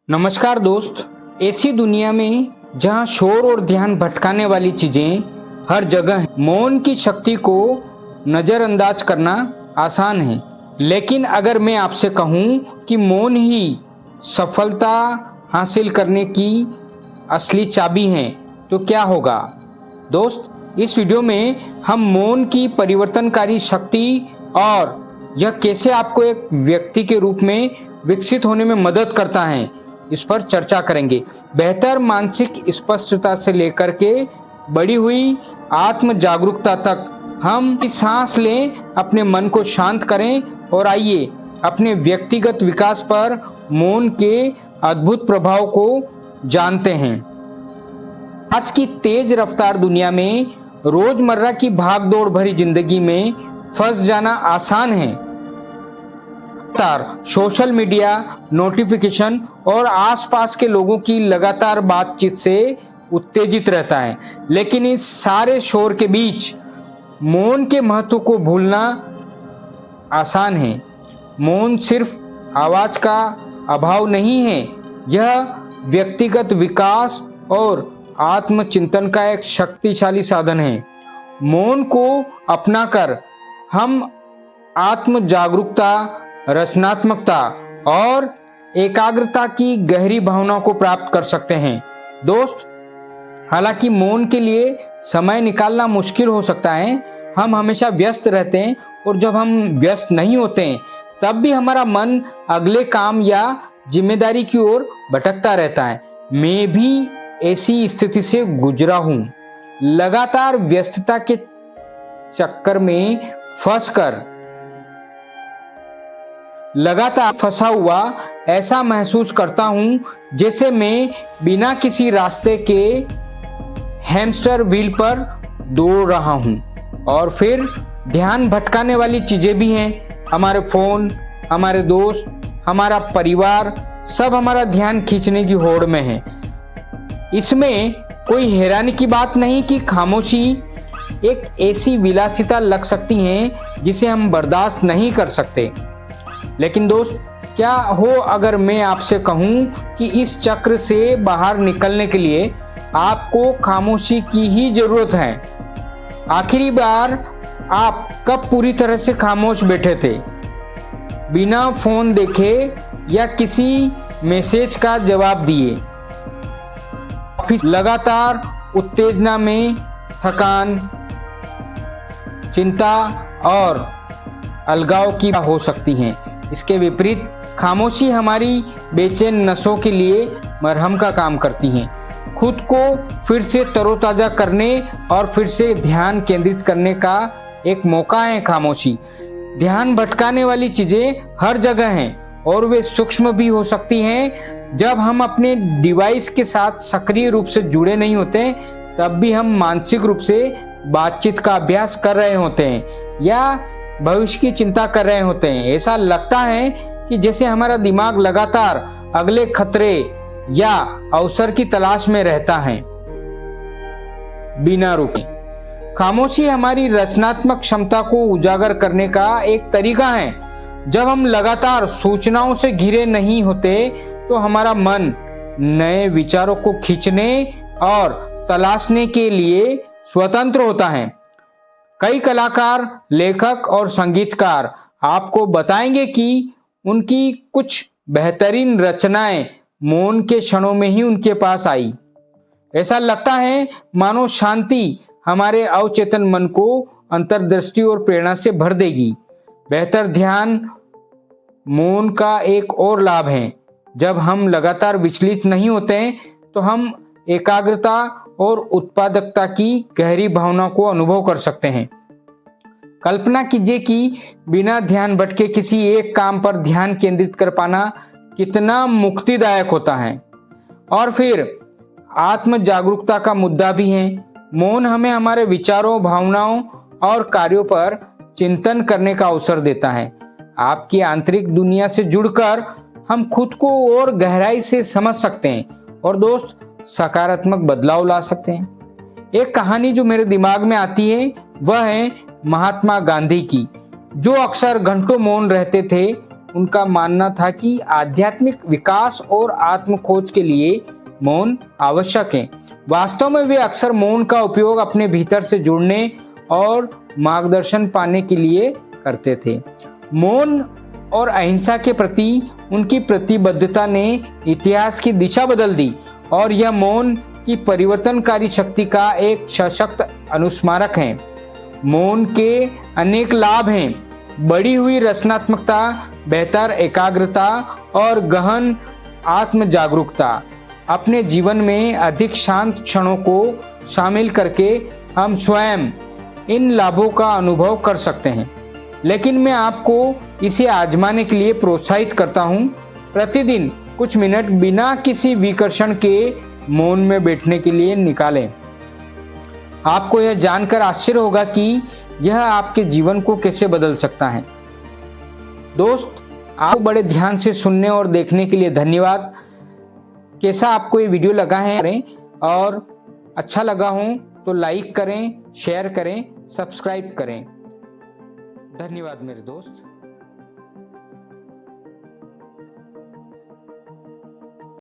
नमस्कार दोस्त। ऐसी दुनिया में जहाँ शोर और ध्यान भटकाने वाली चीजें हर जगह हैं, मौन की शक्ति को नजरअंदाज करना आसान है। लेकिन अगर मैं आपसे कहूँ कि मौन ही सफलता हासिल करने की असली चाबी है, तो क्या होगा? दोस्त, इस वीडियो में हम मौन की परिवर्तनकारी शक्ति और यह कैसे आपको एक व्यक्ति के रूप में विकसित होने में मदद करता है, इस पर चर्चा करेंगे। बेहतर मानसिक स्पष्टता से लेकर के बढ़ी हुई आत्म जागरूकता तक हम सांस लें, अपने मन को शांत करें और आइए अपने व्यक्तिगत विकास पर मौन के अद्भुत प्रभाव को जानते हैं। आज की तेज रफ्तार दुनिया में रोजमर्रा की भागदौड़ भरी जिंदगी में फंस जाना आसान है। सोशल मीडिया, नोटिफिकेशन और आसपास के लोगों की लगातार बातचीत से उत्तेजित रहता है। लेकिन इस सारे शोर के बीच मौन के महत्व को भूलना आसान है। मौन सिर्फ आवाज का अभाव नहीं है, यह व्यक्तिगत विकास और आत्मचिंतन का एक शक्तिशाली साधन है। मौन को अपनाकर हम आत्म जागरूकता, रचनात्मकता और एकाग्रता की गहरी भावना को प्राप्त कर सकते हैं। दोस्त, हालांकि मौन के लिए समय निकालना मुश्किल हो सकता है। हम हमेशा व्यस्त रहते हैं और जब हम व्यस्त नहीं होते हैं तब भी हमारा मन अगले काम या जिम्मेदारी की ओर भटकता रहता है। मैं भी ऐसी स्थिति से गुजरा हूं। लगातार व्यस्तता के चक्कर में लगातार फंसा हुआ ऐसा महसूस करता हूं जैसे मैं बिना किसी रास्ते के हैमस्टर व्हील पर दौड़ रहा हूं। और फिर ध्यान भटकाने वाली चीजें भी हैं। हमारे फोन, हमारे दोस्त, हमारा परिवार, सब हमारा ध्यान खींचने की होड़ में है। इसमें कोई हैरानी की बात नहीं कि खामोशी एक ऐसी विलासिता लग सकती है जिसे हम बर्दाश्त नहीं कर सकते। लेकिन दोस्त, क्या हो अगर मैं आपसे कहूं कि इस चक्र से बाहर निकलने के लिए आपको खामोशी की ही जरूरत है। आखिरी बार आप कब पूरी तरह से खामोश बैठे थे, बिना फोन देखे या किसी मैसेज का जवाब दिए? लगातार उत्तेजना में थकान, चिंता और अलगाव की हो सकती हैं। इसके विपरीत खामोशी हमारी बेचैन नसों के लिए मरहम का काम करती हैं। खुद को फिर से तरोताजा करने और फिर से ध्यान केंद्रित करने का एक मौका है खामोशी। ध्यान भटकाने वाली चीजें हर जगह हैं और वे सूक्ष्म भी हो सकती हैं। जब हम अपने डिवाइस के साथ सक्रिय रूप से जुड़े नहीं होते, तब भी हम मानसिक रूप से बातचीत का अभ्यास कर रहे होते हैं या भविष्य की चिंता कर रहे होते हैं। ऐसा लगता है कि जैसे हमारा दिमाग लगातार अगले खतरे या अवसर की तलाश में रहता है बिना रुके। खामोशी हमारी रचनात्मक क्षमता को उजागर करने का एक तरीका है। जब हम लगातार सूचनाओं से घिरे नहीं होते तो हमारा मन नए विचारों को खींचने और तलाशने के लिए स्वतंत्र होता है। कई कलाकार, लेखक और संगीतकार आपको बताएंगे कि उनकी कुछ बेहतरीन रचनाएं मौन के क्षणों में ही उनके पास आई। ऐसा लगता है मानो शांति हमारे अवचेतन मन को अंतर्दृष्टि और प्रेरणा से भर देगी। बेहतर ध्यान मौन का एक और लाभ है। जब हम लगातार विचलित नहीं होते हैं तो हम एकाग्रता और उत्पादकता की गहरी भावना को अनुभव कर सकते हैं। कल्पना कीजिए कि बिना ध्यान भटके किसी एक काम पर ध्यान केंद्रित कर पाना कितना मुक्तिदायक होता है। और फिर आत्म जागरूकता का मुद्दा भी है। मौन हमें हमारे विचारों, भावनाओं और कार्यों पर चिंतन करने का अवसर देता है। आपकी आंतरिक दुनिया से जुड़कर हम खुद को और गहराई से समझ सकते हैं और दोस्त, सकारात्मक बदलाव ला सकते हैं। एक कहानी जो मेरे दिमाग में आती है वह है महात्मा गांधी की, जो अक्सर घंटों मौन रहते थे उनका मानना था कि आध्यात्मिक विकास और आत्म खोज के लिए मौन आवश्यक है। वास्तव में वे अक्सर मौन का उपयोग अपने भीतर से जुड़ने और मार्गदर्शन पाने के लिए करते थे। मौन और अहिंसा के प्रति उनकी प्रतिबद्धता ने इतिहास की दिशा बदल दी और यह मौन की परिवर्तनकारी शक्ति का एक सशक्त अनुस्मारक है। मौन के अनेक लाभ हैं। बढ़ी हुई रचनात्मकता, बेहतर एकाग्रता और गहन आत्म जागरूकता। अपने जीवन में अधिक शांत क्षणों को शामिल करके हम स्वयं इन लाभों का अनुभव कर सकते हैं। लेकिन मैं आपको इसे आजमाने के लिए प्रोत्साहित करता हूँ। प्रतिदिन कुछ मिनट बिना किसी विकर्षण के मौन में बैठने के लिए निकालें। आपको यह जानकर आश्चर्य होगा कि यह आपके जीवन को कैसे बदल सकता है। दोस्त, आप बड़े ध्यान से सुनने और देखने के लिए धन्यवाद। कैसा आपको ये वीडियो लगा है और अच्छा लगा हो तो लाइक करें, शेयर करें, सब्सक्राइब करें। धन्यवाद मेरे दोस्त।